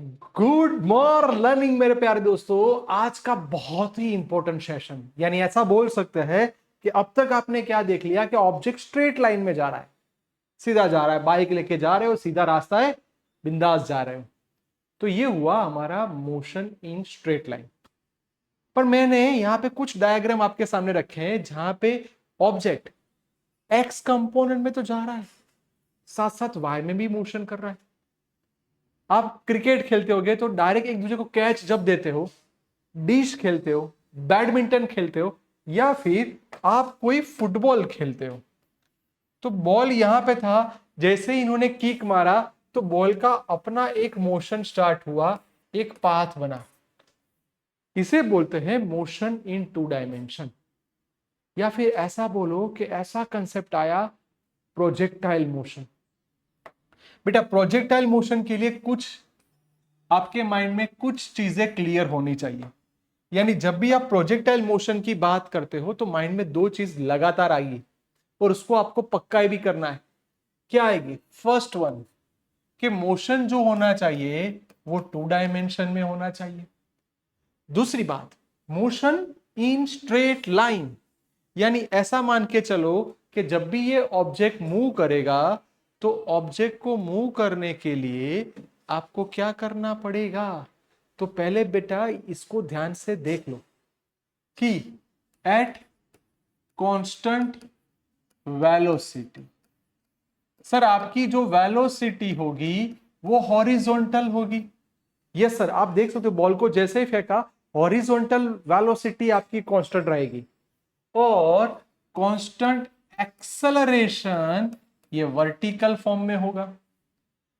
Good morning मेरे प्यारे दोस्तों। आज का बहुत ही इंपॉर्टेंट सेशन, यानी ऐसा बोल सकते हैं कि अब तक आपने क्या देख लिया कि ऑब्जेक्ट स्ट्रेट लाइन में जा रहा है, सीधा जा रहा है, बाइक लेके जा रहे हो, सीधा रास्ता है, बिंदास जा रहे हो। तो ये हुआ हमारा मोशन इन स्ट्रेट लाइन। पर मैंने यहां पे कुछ डायग्राम आपके सामने रखे हैं जहां पे ऑब्जेक्ट एक्स कंपोनेंट में तो जा रहा है, साथ साथ वाई में भी मोशन कर रहा है। आप क्रिकेट खेलते होगे तो डायरेक्ट एक दूसरे को कैच जब देते हो, डिश खेलते हो, बैडमिंटन खेलते हो, या फिर आप कोई फुटबॉल खेलते हो, तो बॉल यहां पे था, जैसे ही इन्होंने किक मारा तो बॉल का अपना एक मोशन स्टार्ट हुआ, एक पाथ बना। इसे बोलते हैं मोशन इन टू डायमेंशन। या फिर ऐसा बोलो कि ऐसा कंसेप्ट आया प्रोजेक्टाइल मोशन। बेटा प्रोजेक्टाइल मोशन के लिए कुछ आपके माइंड में कुछ चीजें क्लियर होनी चाहिए। यानी जब भी आप प्रोजेक्टाइल मोशन की बात करते हो तो माइंड में दो चीज लगातार आएगी और उसको आपको पक्का भी करना है। क्या आएगी? फर्स्ट वन, कि मोशन जो होना चाहिए वो टू डायमेंशन में होना चाहिए। दूसरी बात, मोशन इन स्ट्रेट लाइन, यानी ऐसा मान के चलो कि जब भी ये ऑब्जेक्ट मूव करेगा तो ऑब्जेक्ट को मूव करने के लिए आपको क्या करना पड़ेगा? तो पहले बेटा इसको ध्यान से देख लो कि एट कांस्टेंट वेलोसिटी, सर आपकी जो वेलोसिटी होगी वो हॉरिजॉन्टल होगी। यस सर, आप देख सकते हो बॉल को जैसे ही फेंका, हॉरिजॉन्टल वेलोसिटी आपकी कांस्टेंट रहेगी और कांस्टेंट एक्सेलरेशन ये वर्टिकल फॉर्म में होगा।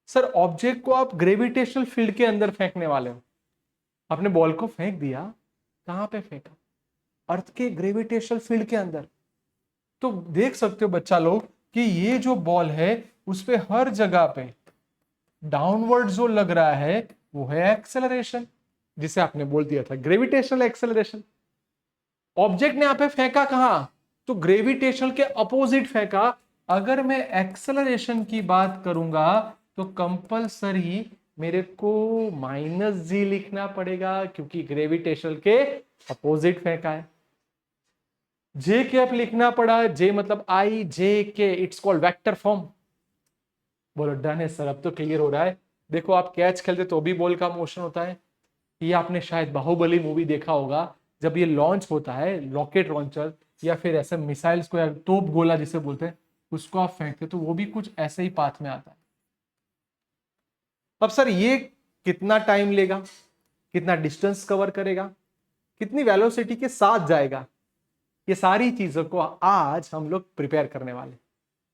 सर ऑब्जेक्ट को आप ग्रेविटेशनल फील्ड के अंदर फेंकने वाले हो, आपने बॉल को फेंक दिया, कहां पे फेंका? अर्थ के ग्रेविटेशनल फील्ड के अंदर। तो देख सकते हो बच्चा लोग कि ये जो बॉल है उस पे हर जगह पे डाउनवर्ड जो लग रहा है वो है एक्सेलरेशन, जिसे आपने बोल दिया था ग्रेविटेशनल एक्सेलरेशन। ऑब्जेक्ट ने यहां पे फेंका कहां? तो ग्रेविटेशनल के अपोजिट फेंका। अगर मैं एक्सेलरेशन की बात करूंगा तो कंपलसरी मेरे को माइनस जी लिखना पड़ेगा, क्योंकि ग्रेविटेशनल के अपोजिट फेंका है। जे कैप लिखना पड़ा, जे मतलब आई जे के, इट्स कॉल्ड वेक्टर फॉर्म। बोलो डन है सर, अब तो क्लियर हो रहा है। देखो आप कैच खेलते तो भी बॉल का मोशन होता है। ये आपने शायद बाहुबली मूवी देखा होगा, जब ये लॉन्च होता है रॉकेट लॉन्चर या फिर ऐसे मिसाइल्स को, या तोप गोला जिसे बोलते हैं, उसको आप फेंकते तो वो भी कुछ ऐसे ही पाथ में आता है। अब सर ये कितना टाइम लेगा, कितना डिस्टेंस कवर करेगा, कितनी वेलोसिटी के साथ जाएगा, ये सारी चीजों को आज हम लोग प्रिपेयर करने वाले।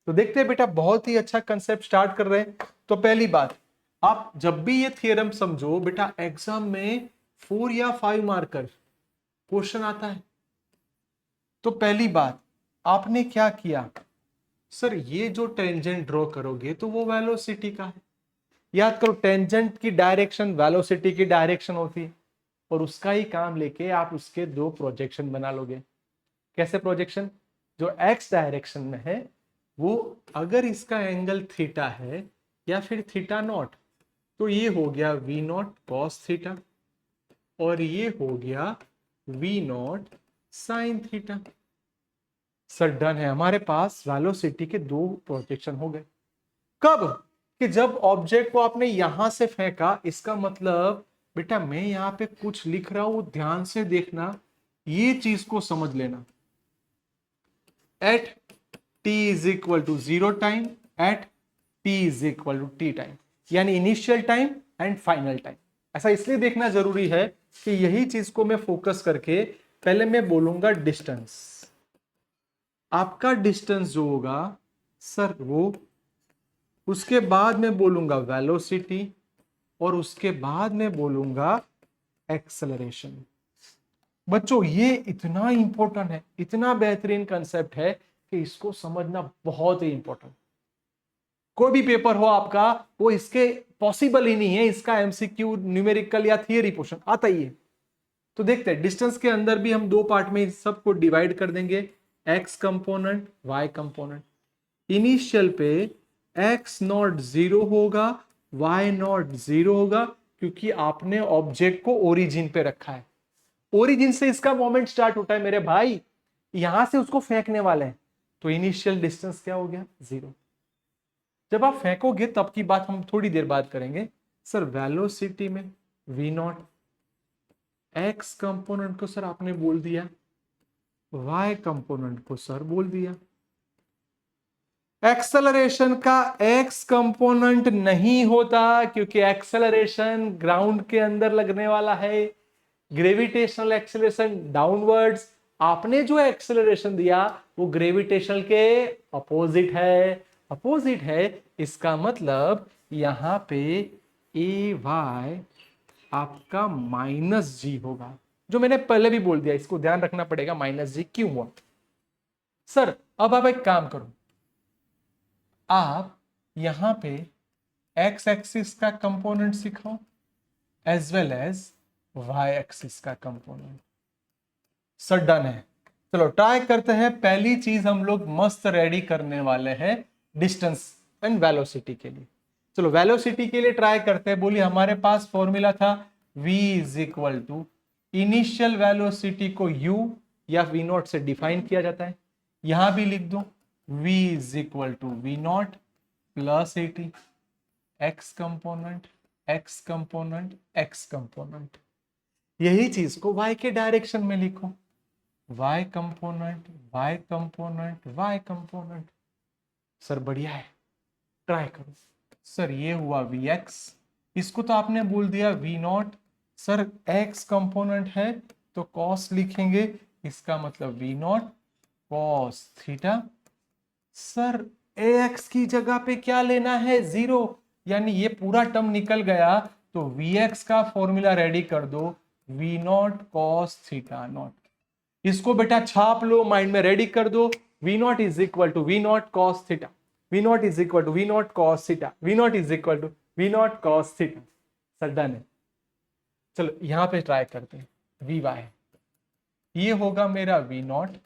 तो देखते हैं बेटा, बहुत ही अच्छा कंसेप्ट स्टार्ट कर रहे हैं। तो पहली बात, आप जब भी ये थियरम समझो बेटा, एग्जाम में 4 या 5 मार्कर क्वेश्चन आता है। तो पहली बात आपने क्या किया? सर ये जो टेंजेंट ड्रॉ करोगे तो वो वेलोसिटी का है। याद करो, टेंजेंट की डायरेक्शन वेलोसिटी की डायरेक्शन होती है, और उसका ही काम लेके आप उसके दो प्रोजेक्शन बना लोगे। कैसे प्रोजेक्शन? जो एक्स डायरेक्शन में है वो, अगर इसका एंगल थीटा है या फिर थीटा नॉट, तो ये हो गया वी नॉट कॉस थीटा, और ये हो गया we not sine theta. Sir done है, हमारे पास वेलोसिटी के दो प्रोजेक्शन हो गए। कब? कि जब ऑब्जेक्ट को आपने यहां से फेंका, इसका मतलब बेटा मैं यहां पे कुछ लिख रहा हूं, ध्यान से देखना, ये चीज को समझ लेना। At t is equal to 0 time, at t is equal to t time, यानी initial time and final time. ऐसा इसलिए देखना जरूरी है कि यही चीज को मैं फोकस करके पहले मैं बोलूंगा डिस्टेंस। आपका डिस्टेंस जो होगा सर वो, उसके बाद मैं बोलूंगा वेलोसिटी, और उसके बाद मैं बोलूंगा एक्सेलरेशन। बच्चों ये इतना इंपॉर्टेंट है, इतना बेहतरीन कंसेप्ट है कि इसको समझना बहुत ही इंपॉर्टेंट। कोई भी पेपर हो आपका, वो इसके पॉसिबल ही नहीं है इसका एमसीक्यू न्यूमेरिकल या थियरी पोर्शन आता ही है। तो देखते हैं, डिस्टेंस के अंदर भी हम दो पार्ट में सबको डिवाइड कर देंगे, x component y component. Initial पे एक्स नॉट 0 होगा, वाई नॉट 0 होगा, क्योंकि आपने ऑब्जेक्ट को ओरिजिन पे रखा है, ओरिजिन से इसका मोमेंट स्टार्ट होता है मेरे भाई, यहां से उसको फेंकने वाले हैं, तो इनिशियल डिस्टेंस क्या हो गया, 0। जब आप फेंकोगे तब की बात हम थोड़ी देर बाद करेंगे। सर वेलोसिटी में v नॉट, एक्स कंपोनेंट को सर आपने बोल दिया, y कंपोनेंट को सर बोल दिया। एक्सेलरेशन का x कंपोनेंट नहीं होता, क्योंकि एक्सेलरेशन ग्राउंड के अंदर लगने वाला है, ग्रेविटेशनल एक्सेलरेशन डाउनवर्ड्स। आपने जो एक्सेलरेशन दिया वो ग्रेविटेशनल के अपोजिट है, अपोजिट है। इसका मतलब यहां पे ए वाई आपका माइनस जी होगा, जो मैंने पहले भी बोल दिया, इसको ध्यान रखना पड़ेगा माइनस जी क्यों हुआ। सर अब आप एक काम करो, आप यहां पे एक्स एक्सिस का कंपोनेंट सिखाओ as well as y axis का कंपोनेंट। सर डन है, चलो ट्राई करते हैं। पहली चीज हम लोग मस्त रेडी करने वाले हैं डिस्टेंस एंड वेलोसिटी के लिए। चलो वेलोसिटी के लिए ट्राई करते हैं। बोलिए हमारे पास फॉर्मूला था v is equal to, initial velocity को u या v नॉट से डिफाइन किया जाता है, यहां भी लिख दो v is equal to v not plus 80 x component x component x component. यही चीज को y के डायरेक्शन में लिखो, y component y component y component. Sir बढ़िया है, ट्राई करो। सर ये हुआ vx, इसको तो आपने बोल दिया v not. Sir x component है तो cos लिखेंगे, इसका मतलब v not cos theta. Sir ax की जगह पे क्या लेना है, 0, यानी ये पूरा टर्म निकल गया, तो vx का फॉर्मूला रेडी कर दो, v not cos theta naught. इसको बेटा छाप लो, माइंड में रेडी कर दो, v not is equal to v not cos theta, v not is equal to v not cos theta, v not is equal to v not cos theta. Sir done है। चलो यहां पे try करते हैं, vy ये होगा मेरा v not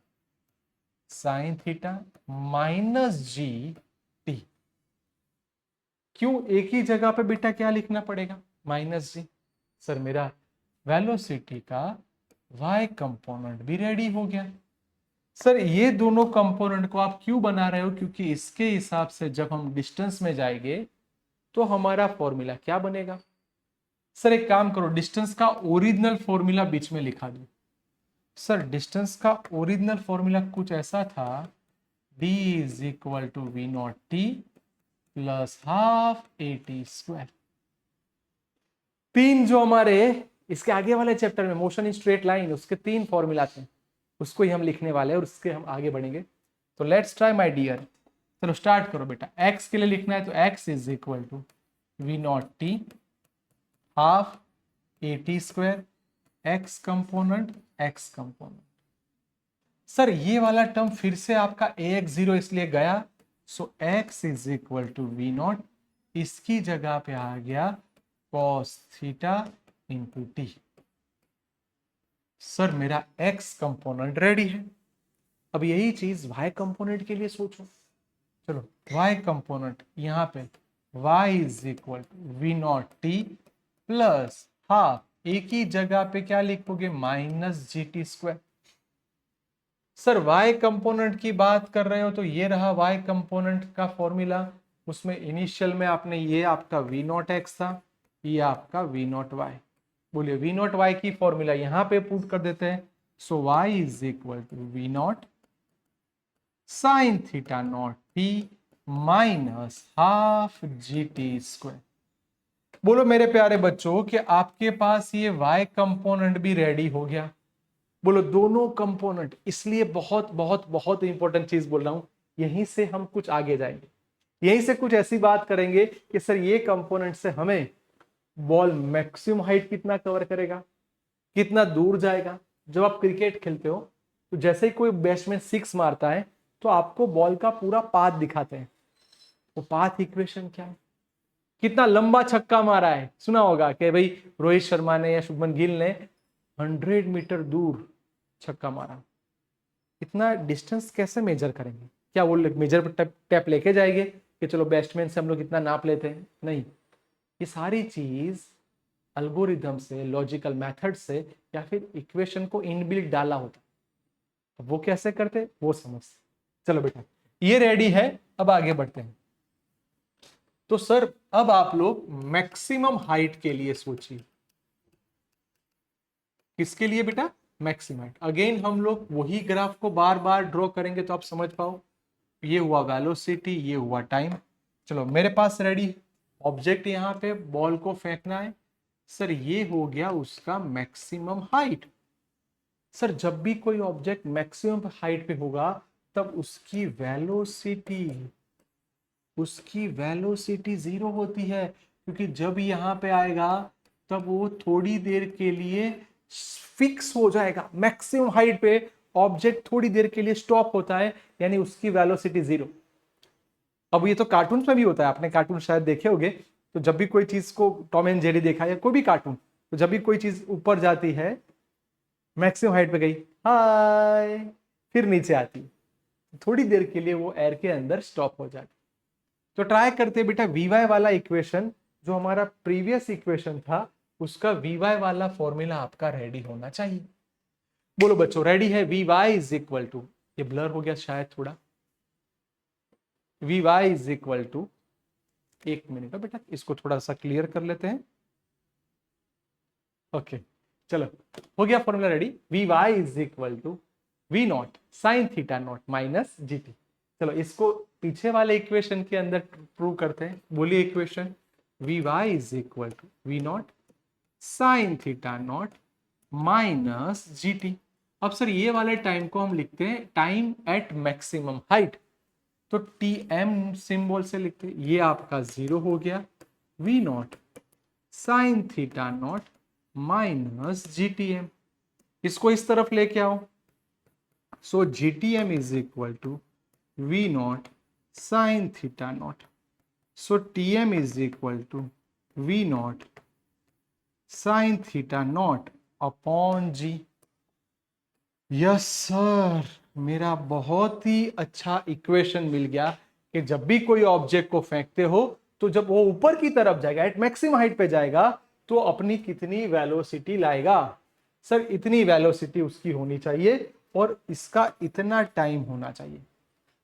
sine theta minus G T. क्यों एक ही जगह पे बेटा क्या लिखना पड़ेगा, माइनस जी। सर मेरा वेलोसिटी का y कंपोनेंट भी रेडी हो गया। सर ये दोनों कंपोनेंट को आप क्यों बना रहे हो, क्योंकि इसके हिसाब से जब हम डिस्टेंस में जाएंगे तो हमारा फॉर्मूला क्या बनेगा। सर एक काम करो, डिस्टेंस का ओरिजिनल फॉर्मूला बीच में लिखा दो। सर डिस्टेंस का ओरिजिनल फॉर्मूला कुछ ऐसा था, d is equal to we not t plus half a t square. तीन जो हमारे इसके आगे वाले चैप्टर में मोशन इन स्ट्रेट लाइन, उसके 3 फॉर्मूला थे, उसको ही हम लिखने वाले हैं और उसके हम आगे बढ़ेंगे। तो लेट्स ट्राई माय डियर। चलो स्टार्ट करो बेटा। x के लिए लिखना है तो x is equal to we not t half a t square, x component x component. Sir ये वाला टर्म फिर से आपका ax0 इसलिए गया, so x is equal to we not, इसकी जगह पे आ गया cos theta into t. Sir मेरा x कंपोनेंट रेडी है। अब यही चीज y कंपोनेंट के लिए सोचो। चलो y कंपोनेंट यहां पे y is equal to we not t plus half, एक ही जगह पे क्या लिखोगे, माइनस जी t square. Sir y component की बात कर रहे हो तो ये रहा y कंपोनेंट का फॉर्मूला, उसमें इनिशियल में आपने ये आपका v नॉट एक्स था, ये आपका v नॉट वाई। बोलिए v नॉट वाई की फॉर्मूला यहां पे पुट कर देते हैं। So y is equal to we not sine theta not t minus half g t square. बोलो मेरे प्यारे बच्चों कि आपके पास ये y कंपोनेंट भी रेडी हो गया। बोलो दोनों कंपोनेंट, इसलिए बहुत बहुत बहुत इंपॉर्टेंट चीज बोल रहा हूं, यहीं से हम कुछ आगे जाएंगे, यहीं से कुछ ऐसी बात करेंगे कि सर ये कंपोनेंट से हमें बॉल मैक्सिमम हाइट कितना कवर करेगा, कितना दूर जाएगा। जब आप क्रिकेट खेलते हो तो जैसे ही कोई बैट्समैन 6 मारता है तो आपको बॉल का पूरा पाथ दिखाते हैं, वो पाथ इक्वेशन क्या है, कितना लंबा छक्का मारा है। सुना होगा कि भाई रोहित शर्मा ने या शुभमन गिल ने 100 मीटर दूर छक्का मारा। इतना डिस्टेंस कैसे मेजर करेंगे, क्या वो मेजर टेप लेके जाएंगे कि चलो बैट्समैन से हम लोग इतना नाप लेते हैं, नहीं। ये सारी चीज अल्गोरिदम से, लॉजिकल मेथड से, या फिर इक्वेशन को इनबिल्ट डाला होता। तो वो कैसे करते वो समझ। चलो बेटा ये रेडी है, अब आगे बढ़ते हैं। तो सर अब आप लोग मैक्सिमम हाइट के लिए सोचिए। किसके लिए बेटा? Maximum height. अगेन हम लोग वही ग्राफ को बार बार ड्रॉ करेंगे तो आप समझ पाओ। ये हुआ वेलोसिटी, ये हुआ टाइम। चलो मेरे पास रेडी ऑब्जेक्ट, यहाँ पे बॉल को फेंकना है। सर ये हो गया उसका मैक्सिमम हाइट। सर जब भी कोई ऑब्जेक्ट मैक्सिमम हाइट पे होगा तब उसकी वेलोसिटी जीरो होती है, क्योंकि जब यहाँ पे आएगा तब वो थोड़ी देर के लिए फिक्स हो जाएगा। मैक्सिमम हाइट पे ऑब्जेक्ट थोड़ी देर के लिए स्टॉप होता है, यानी उसकी वेलोसिटी जीरो। अब ये तो कार्टून में भी होता है, आपने कार्टून शायद देखे होंगे। तो जब भी कोई चीज को, टॉम एंड जेरी देखा या कोई भी कार्टून, तो जब भी कोई चीज ऊपर जाती है, मैक्सिमम हाइट पे गई, हाय, फिर नीचे आती, थोड़ी देर के लिए वो एयर के अंदर स्टॉप हो जाती। तो ट्राई करते हैं बेटा वीवाई वाला इक्वेशन, जो हमारा प्रीवियस इक्वेशन था, उसका वीवाई वाला फॉर्मूला आपका रेडी होना चाहिए। बोलो बच्चों रेडी है? वीवाई इज इक्वल टू, ये ब्लर हो गया शायद थोड़ा, वीवाई इज इक्वल टू, एक मिनट बेटा इसको थोड़ा सा क्लियर कर लेते हैं। ओके चलो हो गया formula ready. V y is equal to we not sine theta not minus g t. चलो इसको पीछे वाले इक्वेशन के अंदर प्रूव करते हैं। बोलिए equation, V Y is equal to we not sine theta not minus ji T. अब सर ये वाले टाइम को हम लिखते हैं टाइम एट मैक्सिमम हाइट, तो टी एम सिंबल से लिखते हैं। ये आपका जीरो हो गया, we not sine theta not minus ji T M. इसको इस तरफ लेके आओ, so G T M is equal to V naught sin theta naught. So Tm is equal to V naught sin theta naught upon G. Yes sir, मेरा बहुत ही अच्छा equation मिल गया कि जब भी कोई ऑब्जेक्ट को फेंकते हो तो जब वो ऊपर की तरफ जाएगा, एट मैक्सिमम हाइट पे जाएगा, तो अपनी कितनी वेलोसिटी लाएगा। सर इतनी वेलोसिटी उसकी होनी चाहिए और इसका इतना टाइम होना चाहिए।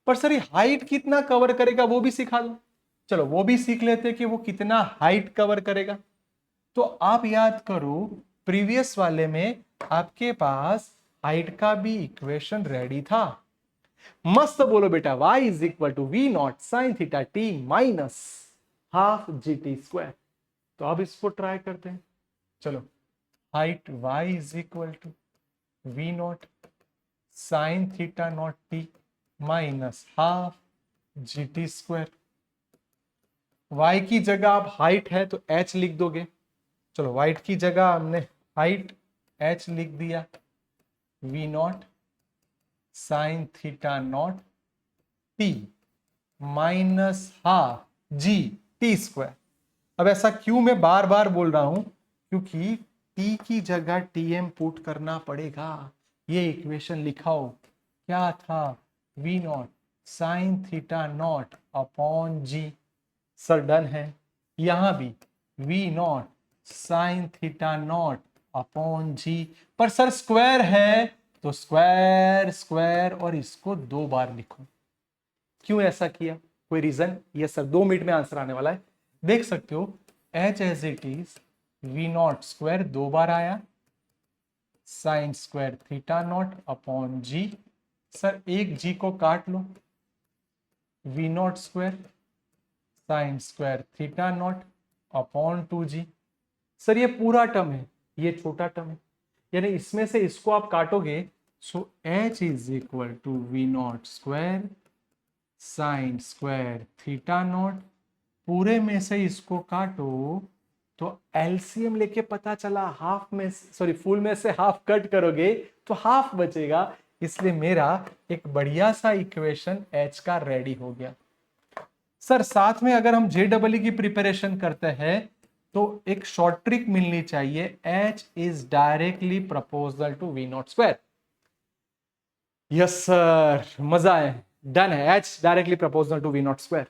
पर सर ये हाइट कितना कवर करेगा वो भी सिखा दो। चलो वो भी सीख लेते हैं कि वो कितना हाइट कवर करेगा। तो आप याद करो प्रीवियस वाले में आपके पास हाइट का भी इक्वेशन रेडी था। मस्त बोलो बेटा, y is equal to we not sine theta t minus half g t square. तो अब इसको ट्राई करते हैं। चलो height y is equal to we not sine theta not t minus half g t square. Y की जगह आप height है तो h लिख दोगे। चलो वाइट की जगह हमने हाइट h लिख दिया, v not sine theta not t minus half g t square. अब ऐसा क्यों मैं बार बार बोल रहा हूं? क्योंकि t की जगह tm पुट करना पड़ेगा। ये इक्वेशन लिखाओ, क्या था? We not sine theta naught upon ji. Sir done है। यहां भी V not sine theta naught upon G, पर सर स्क्वायर है तो स्क्वायर स्क्वायर और इसको 2 बार लिखो। क्यों ऐसा किया? कोई रीजन? यस सर 2 मिनट में आंसर आने वाला है, देख सकते हो। H as it is V not square 2 बार आया, sine square theta naught upon जी। सर एक जी को काट लो, V not square sine square theta naught upon 2g। Sir ये पूरा टर्म है, ये छोटा टर्म है, यानी इसमें से इसको आप काटोगे, so h is equal to we not square sine square theta not. पूरे में से इसको काटो तो एलसीएम लेके पता चला हाफ में, सॉरी फुल में से हाफ कट करोगे तो हाफ बचेगा। इसलिए मेरा एक बढ़िया सा इक्वेशन h का रेडी हो गया। सर साथ में अगर हम JEE की प्रिपरेशन करते हैं तो एक शॉर्ट ट्रिक मिलनी चाहिए, h is directly proportional to we not square. Yes sir, मजा है, डन है, h directly proportional to we not square.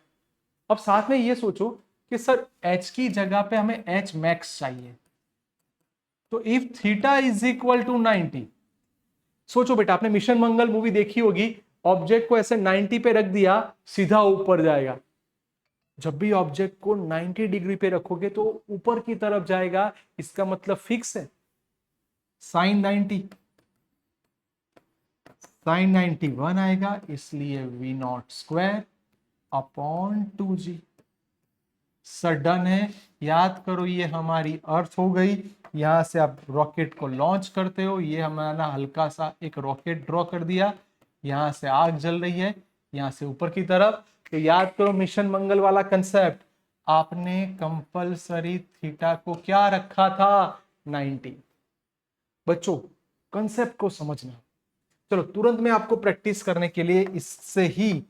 अब साथ में ये सोचो कि सर h की जगह पे हमें h मैक्स चाहिए, तो if theta is equal to 90, सोचो बेटा, आपने मिशन मंगल मूवी देखी होगी, ऑब्जेक्ट को ऐसे 90 पे रख दिया, सीधा ऊपर जाएगा। जब भी ऑब्जेक्ट को 90 डिग्री पे रखोगे तो ऊपर की तरफ जाएगा, इसका मतलब फिक्स है साइन 90, साइन 91 आएगा, इसलिए v not square upon 2g। Sir done है। याद करो, ये हमारी अर्थ हो गई। यहां से आप रॉकेट को लॉन्च करते हो, ये हमारा हल्का सा एक रॉकेट ड्रॉ कर दिया, यहां से आग जल रही है, यहां से ऊपर की तरफ। तो याद करो मिशन मंगल वाला कंसेप्ट, आपने कंपलसरी थीटा को क्या रखा था, 90। बच्चों, कंसेप्ट को समझना। चलो तुरंत मैं आपको प्रैक्टिस करने के लिए इससे ही,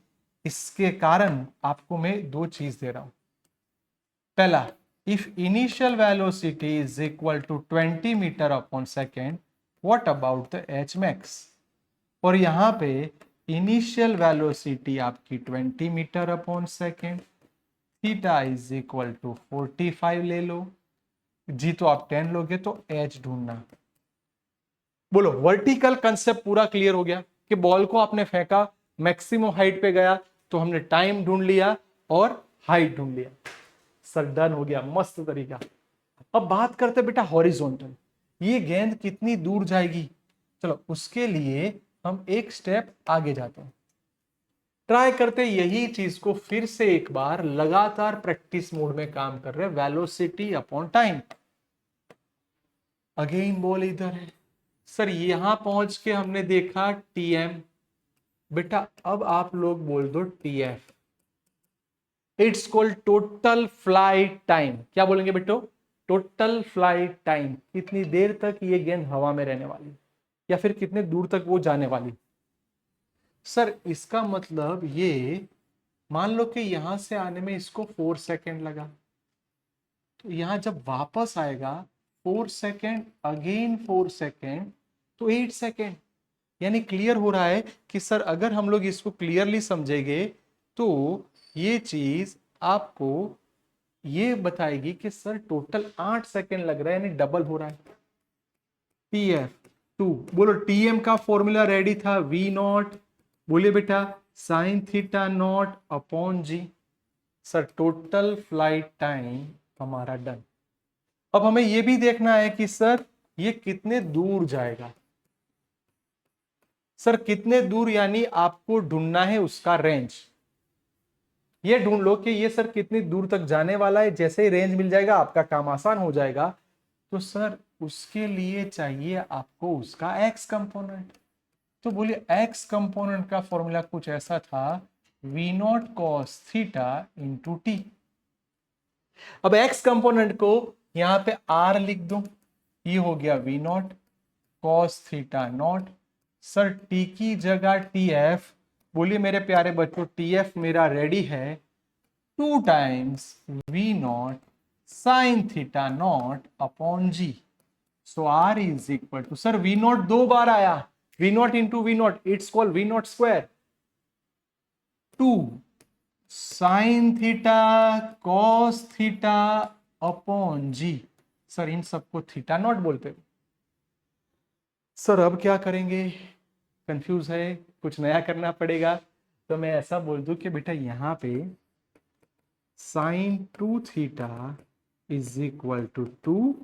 इसके कारण आपको मैं दो चीज दे रहा हूं। पहला, if initial velocity is equal to 20 metre upon second, what about the h max. और यहां पे इनिशियल वेलोसिटी आपकी 20 metre upon second, theta is equal to 45 ले लो, जी तो आप 10 लोगे, तो एच ढूंढना। बोलो, वर्टिकल कंसेप्ट पूरा क्लियर हो गया कि बॉल को आपने फेंका, मैक्सिमम हाइट पे गया, तो हमने टाइम ढूंढ लिया और हाइट ढूंढ लिया। सर डन हो गया, मस्त तरीका। अब बात करते बेटा हॉरिजॉन्टल, ये गेंद कितनी दूर जाएगी। चलो उसके लिए हम एक स्टेप आगे जाते हैं, ट्राई करते यही चीज को फिर से एक बार, लगातार प्रैक्टिस मोड में काम कर रहे हैं, velocity upon time. Again ball इधर है, सर यहां पहुंच के हमने देखा टीएम, बेटा अब आप लोग बोल दो TF, it's called total flight time. क्या बोलेंगे बेटो, टोटल फ्लाइट टाइम, कितनी देर तक ये गेंद हवा में रहने वाली, या फिर कितने दूर तक वो जाने वाली। सर इसका मतलब ये, मान लो कि यहां से आने में इसको 4 सेकेंड लगा, तो यहां जब वापस आएगा 4 सेकेंड, अगेन 4 सेकेंड, तो 8 सेकेंड। यानी क्लियर हो रहा है कि सर अगर हम लोग इसको क्लियरली समझेंगे तो ये चीज आपको ये बताएगी कि सर टोटल 8 सेकेंड लग रहा है, यानी डबल हो रहा है। TF2, बोलो TM का फॉर्मूला रेडी था, V नॉट, बोलिए बेटा साइन थीटा नॉट अपॉन जी। सर टोटल फ्लाइट टाइम हमारा डन। अब हमें यह भी देखना है कि सर ये कितने दूर जाएगा। सर कितने दूर, यानी आपको ढूंढना है उसका रेंज। ये ढूंढ लो कि ये सर कितनी दूर तक जाने वाला है, जैसे ही रेंज मिल जाएगा आपका काम आसान हो जाएगा। तो सर उसके लिए चाहिए आपको उसका एक्स कंपोनेंट। तो बोलिए एक्स कंपोनेंट का फॉर्मूला कुछ ऐसा था, we naught cos theta into t. अब एक्स कंपोनेंट को यहां पे आर लिख दो, ये हो गया we naught cos theta naught. Sir t की जगह टी एफ, बोलिए मेरे प्यारे बच्चों टी एफ मेरा रेडी है, 2 times we not sine theta naught upon G. So R is equal to, sir V naught 2 बार आया, V naught into V naught, it's called V not square, 2 sine theta cos theta upon ji. Sir इन सबको theta not बोलते हैं। Sir अब क्या करेंगे, confuse है, कुछ नया करना पड़ेगा। तो मैं ऐसा बोल दूं कि बेटा यहां पे sine 2 theta is equal to 2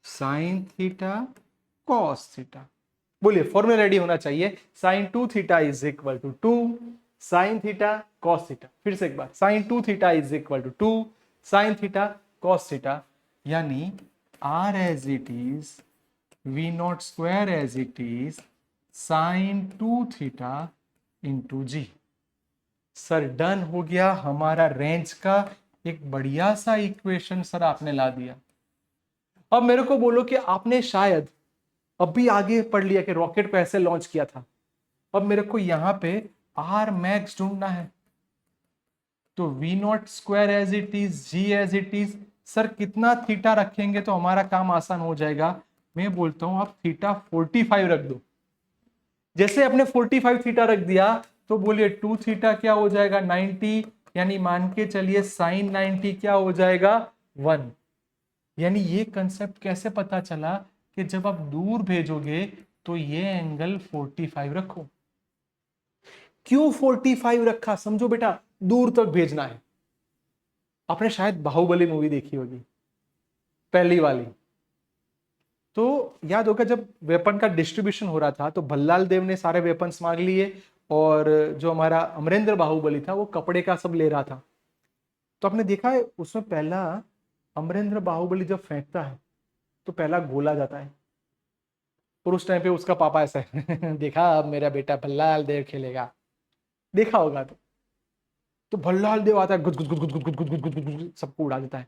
sine theta cos theta. बोलिए फॉर्मूला रेडी होना चाहिए, sine 2 theta is equal to 2 sine theta cos theta. फिर से एक बार, sine 2 theta is equal to 2 sine theta cos theta, यानी R as it is, V not square as it is sine 2 theta into G. Sir done हो गया, हमारा range का एक बढ़िया सा इक्वेशन सर आपने ला दिया। अब मेरे को बोलो कि आपने शायद अभी आगे पढ़ लिया कि रॉकेट को ऐसे लॉन्च किया था, अब मेरे को यहां पे आर मैक्स ढूंढना है, तो v not square as it is, g as it is. Sir कितना थीटा रखेंगे तो हमारा काम आसान हो जाएगा। मैं बोलता हूं आप थीटा 45 रख दो। जैसे अपने 45 थीटा रख दिया, तो बोलिए 2 थीटा क्या हो जाएगा 90, यानी मान के चलिए साइन 90 क्या हो जाएगा 1। यानी ये कंसेप्ट कैसे पता चला कि जब आप दूर भेजोगे तो ये एंगल 45 रखो। क्यों 45 रखा, समझो बेटा, दूर तक भेजना है। आपने शायद बाहुबली मूवी देखी होगी, पहली वाली। तो याद होगा जब वेपन का डिस्ट्रीब्यूशन हो रहा था तो भल्लाल देव ने सारे वेपन्स मांग लिए और जो हमारा अमरेंद्र बाहुबली था वो कपड़े का सब ले रहा था। तो आपने देखा है उसमें पहला अमरेंद्र बाहुबली जब फेंकता है तो पहला गोला जाता है और उस टाइम पे उसका पापा ऐसा है देखा अब मेरा बेटा भल्लाल देव खेलेगा, देखा होगा। तो भल्लाल देव आता है, गुद गुद गुद गुद गुद गुद गुद गुद गुद गुद सबको उड़ा देता है।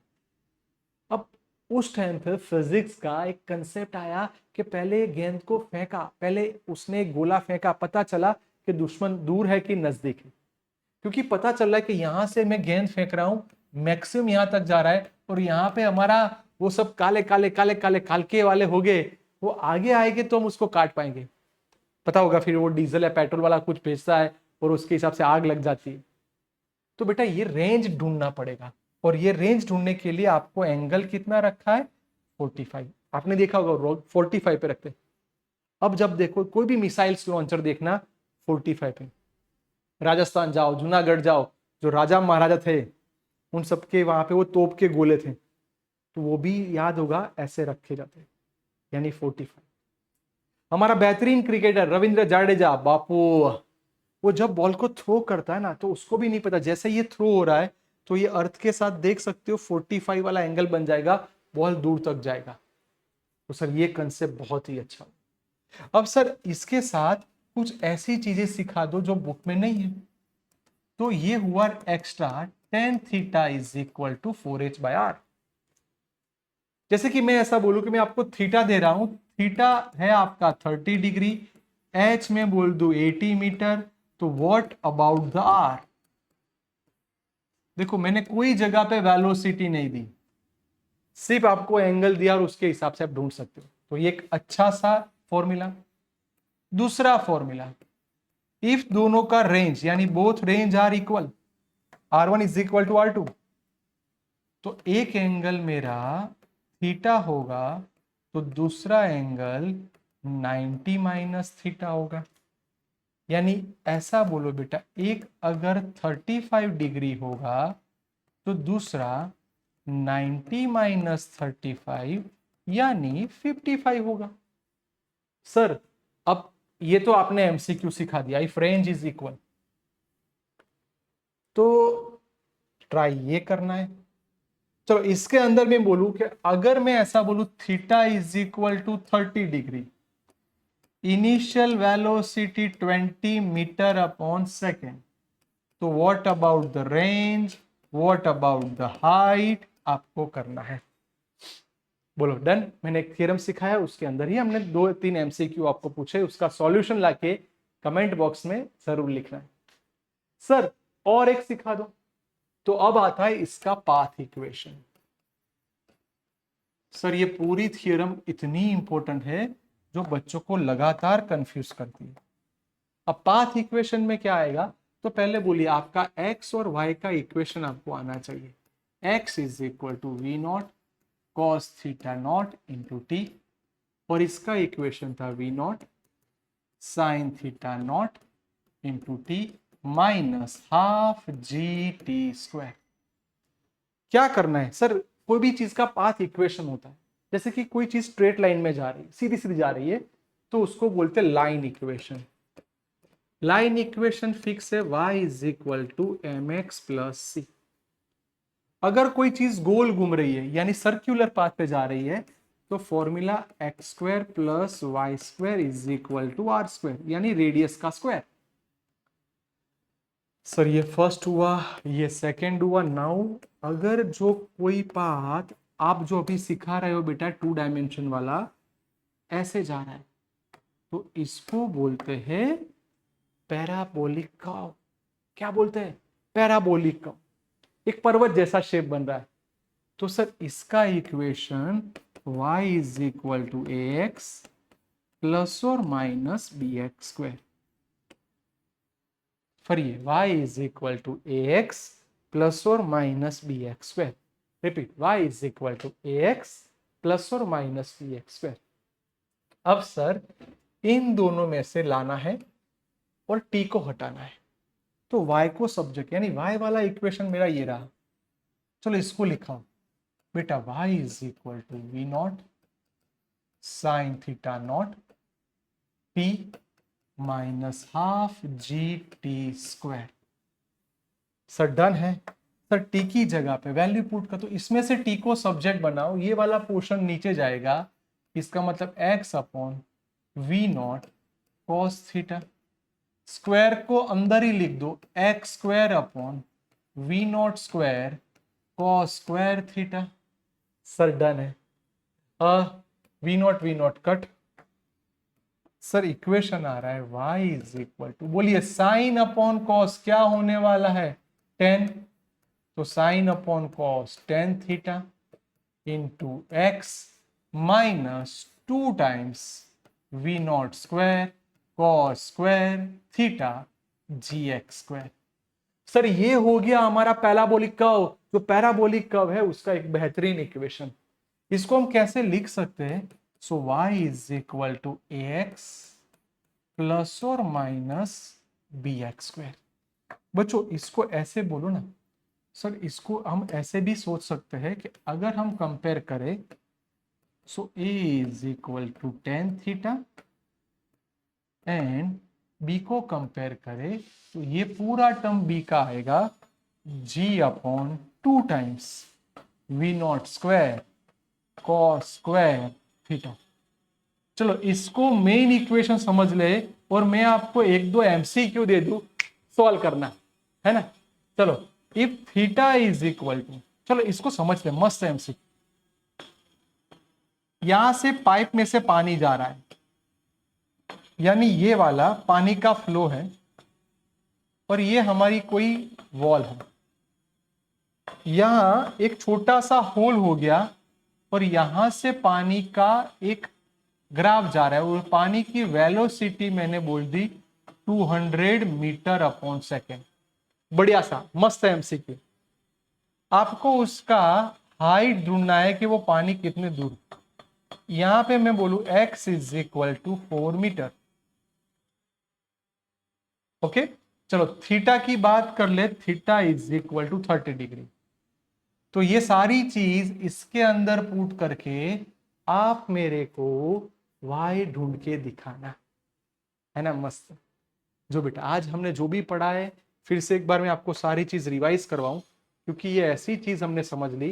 अब उस टाइम पे फिजिक्स का एक कंसेप्ट आया कि पहले गेंद को फेंका, पहले उसने गोला फेंका, पता चला कि दुश्मन दूर है कि नजदीक है। क्योंकि पता चल रहा है कि यहां से मैं गेंद फेंक रहा हूं, मैक्सिमम यहां तक जा रहा है और यहाँ पे हमारा वो सब काले काले काले काले कालके वाले हो गए, वो आगे आएंगे तो हम उसको काट पाएंगे। पता होगा फिर वो डीजल या पेट्रोल वाला कुछ भेजता है और उसके हिसाब से आग लग जाती है। तो बेटा ये रेंज ढूंढना पड़ेगा और ये रेंज ढूंढने के लिए आपको एंगल कितना रखा है, 45। आपने देखा होगा 45 पे रखते। अब जब देखो कोई भी मिसाइल्स लॉन्चर देखना 45 पे। राजस्थान जाओ, जूनागढ़ जाओ, जो राजा महाराजा थे उन सबके वहां पे वो तोप के गोले थे, तो वो भी याद होगा ऐसे रखे जाते, यानी 45। हमारा बेहतरीन क्रिकेटर रविंद्र जाडेजा बापू, वो जब बॉल को थ्रो करता है ना तो उसको भी नहीं पता, जैसे ये थ्रो हो रहा है तो ये अर्थ के साथ देख सकते हो 45 वाला एंगल बन जाएगा, बॉल दूर तक जाएगा। तो सर ये कंसेप्ट बहुत ही अच्छा। अब सर इसके साथ कुछ ऐसी चीजें सिखा दो जो बुक में नहीं है। तो ये हुआ extra tan theta is equal to 4h/r। जैसे कि मैं ऐसा बोलूं कि मैं आपको थीटा दे रहा हूं, थीटा है आपका 30 डिग्री, h में बोल दू 80 मीटर, तो व्हाट अबाउट द आर। देखो मैंने कोई जगह पे वेलोसिटी नहीं दी, सिर्फ आपको एंगल दिया और उसके हिसाब से आप ढूंढ सकते हो। तो ये एक अच्छा सा फॉर्मूला। दूसरा फॉर्मूला, इफ दोनों का रेंज यानी both range are equal, R1 is equal to R2, तो एक एंगल मेरा थीटा होगा तो दूसरा एंगल 90 माइनस थीटा होगा। यानी ऐसा बोलो बेटा, एक अगर 35 डिग्री होगा तो दूसरा 90 माइनस 35 यानी 55 होगा। सर अब ये तो आपने एमसीक्यू सिखा दिया, इफ रेंज इज इक्वल, तो ट्राई ये करना है। चलो इसके अंदर मैं बोलूं कि अगर मैं ऐसा बोलूं theta is equal to 30 degree, initial velocity 20 metre upon second, तो what about the range, what about the height आपको करना है। बोलो डन। मैंने एक थ्योरम सिखाया, उसके अंदर ही हमने 2-3 एमसीक्यू आपको पूछे, उसका सॉल्यूशन लाके कमेंट बॉक्स में जरूर लिखना है। सर और एक सिखा दो। तो अब आता है इसका पाथ इक्वेशन। सर ये पूरी थ्योरम इतनी इंपॉर्टेंट है जो बच्चों को लगातार कंफ्यूज करती है। अब पाथ इक्वेशन में क्या आएगा, तो पहले बोलिए आपका x और y का इक्वेशन आपको आना चाहिए। x is equal to we naught cos theta naught into t, और इसका इक्वेशन था we not sine theta naught into t minus half g t square. क्या करना है सर, कोई भी चीज का पाथ इक्वेशन होता है, जैसे कि कोई चीज स्ट्रेट लाइन में जा रही है, सीधी सीधी जा रही है, तो उसको बोलते हैं line equation. Line equation fix है, y is equal to mx plus C. अगर कोई चीज गोल घूम रही है यानी सर्कुलर पाथ पे जा रही है, तो formula x square plus y square is equal to r square, यानी रेडियस का स्क्वायर। सर ये फर्स्ट हुआ, ये सेकंड हुआ। नाउ अगर जो कोई पाथ आप जो अभी सिखा रहे हो बेटा 2 डायमेंशन वाला ऐसे जा रहा है, तो इसको बोलते हैं पैराबोलिक कर्व। क्या बोलते हैं, पैराबोलिक कर्व। एक पर्वत जैसा शेप बन रहा है, तो सर इसका equation y is equal to A x plus और माइनस बी एक्स स्क्वायर। फिर ये y is equal to A x plus और minus B x square. Repeat, y is equal to ax plus और minus bx square. अब sir इन दोनों में से लाना है और t को हटाना है, तो y को सब्जेक्ट यानी y वाला इक्वेशन मेरा ये रहा। चलो इसको लिखा बेटा, y is equal to we not sine theta naught t minus half g t square. Sir done है। सर टी की जगह पे वैल्यू पुट कर, तो इसमें से टी को सब्जेक्ट बनाओ, ये वाला पोर्शन नीचे जाएगा, इसका मतलब x upon v naught cos theta, square को अंदर ही लिख दो, x square upon v not square cos square theta. Sir done है। V naught cut. Sir equation आ रहा है y इज इक्वल टू, बोलिए साइन अपॉन कॉस क्या होने वाला है, 10, तो sine upon cos 10 theta into x minus 2 times we not square cos square theta g x square. Sir ये हो गया हमारा पैराबोलिक कर्व। जो पैराबोलिक कर्व है उसका एक बेहतरीन इक्वेशन। इसको हम कैसे लिख सकते हैं? So y is equal to A x plus और माइनस बी एक्स स्क्वायर। बच्चों इसको ऐसे बोलो ना सर, इसको हम ऐसे भी सोच सकते हैं कि अगर हम कंपेयर करें, so a is equal to tan theta and b को कंपेयर करें तो ये पूरा टर्म b का आएगा g upon 2 times we not square cos square theta. चलो इसको मेन इक्वेशन समझ ले और मैं आपको एक दो एमसीक्यू दे दूं, सॉल्व करना है ना। चलो if theta is equal to, चलो इसको समझ ले, मस्त एमसीक्यू। यहां से पाइप में से पानी जा रहा है, यानी ये वाला पानी का फ्लो है और ये हमारी कोई वॉल है। यहां एक छोटा सा होल हो गया और यहां से पानी का एक ग्राफ जा रहा है और पानी की वेलोसिटी मैंने बोल दी 200 मीटर अपॉन सेकेंड। बढ़िया सा मस्त है एमसीक्यू। आपको उसका हाइट ढूंढना है कि वो पानी कितने दूर। यहां पे मैं बोलू x is equal to 4 metre. Okay चलो थीटा की बात कर ले, theta is equal to 30 degree. तो ये सारी चीज इसके अंदर पुट करके आप मेरे को y ढूंढ के दिखाना है ना। मस्त। जो बेटा आज हमने जो भी पढ़ा है फिर से एक बार मैं आपको सारी चीज रिवाइज करवाऊं, क्योंकि ये ऐसी चीज हमने समझ ली।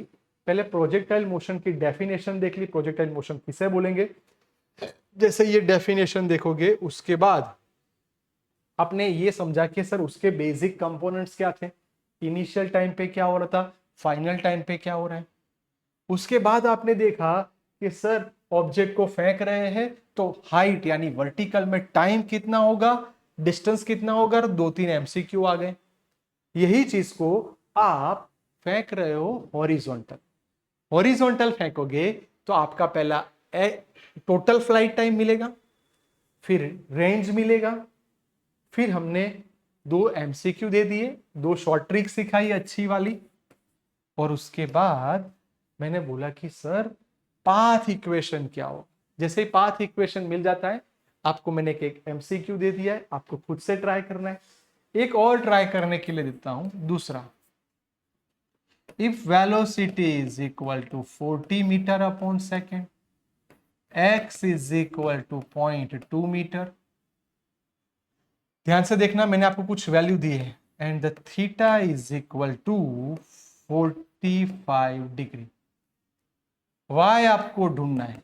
पहले प्रोजेक्टाइल मोशन की डेफिनेशन देख ली, प्रोजेक्टाइल मोशन किसे बोलेंगे। जैसे ये डेफिनेशन देखोगे उसके बाद आपने ये समझा कि सर उसके बेसिक कंपोनेंट्स क्या थे, इनिशियल टाइम पे क्या हो रहा था, फाइनल टाइम पे क्या हो रहा है। उसके बाद आपने देखा कि सर ऑब्जेक्ट को फेंक रहे हैं तो हाइट यानी वर्टिकल में टाइम कितना होगा, डिस्टेंस कितना होगा, और 2-3 एमसीक्यू आ गए। यही चीज को आप फेंक रहे हो हॉरिजॉन्टल। हॉरिजॉन्टल फेंकोगे तो आपका पहला टोटल फ्लाइट टाइम मिलेगा, फिर रेंज मिलेगा, फिर हमने 2 एमसीक्यू दे दिए, 2 शॉर्ट ट्रिक सिखाई अच्छी वाली, और उसके बाद मैंने बोला कि सर पाथ इक्वेशन क्या हो। जैसे ही पाथ इक्वेशन मिल जाता है आपको मैंने एक एमसीक्यू दे दिया है, आपको खुद से ट्राई करना है। एक और ट्राई करने के लिए देता हूं दूसरा। If velocity is equal to 40 metre upon second, x is equal to 0.2 metre. ध्यान से देखना, मैंने आपको कुछ वैल्यू दी है, and the theta is equal to 45 degree. y आपको ढूंढना है,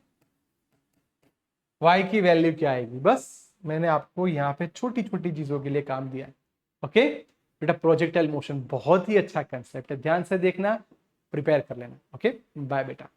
y की वैल्यू क्या आएगी। बस मैंने आपको यहाँ पे छोटी छोटी चीजों के लिए काम दिया है। ओके बेटा, प्रोजेक्टाइल मोशन बहुत ही अच्छा कंसेप्ट है, ध्यान से देखना, प्रिपेयर कर लेना। ओके बाय बेटा।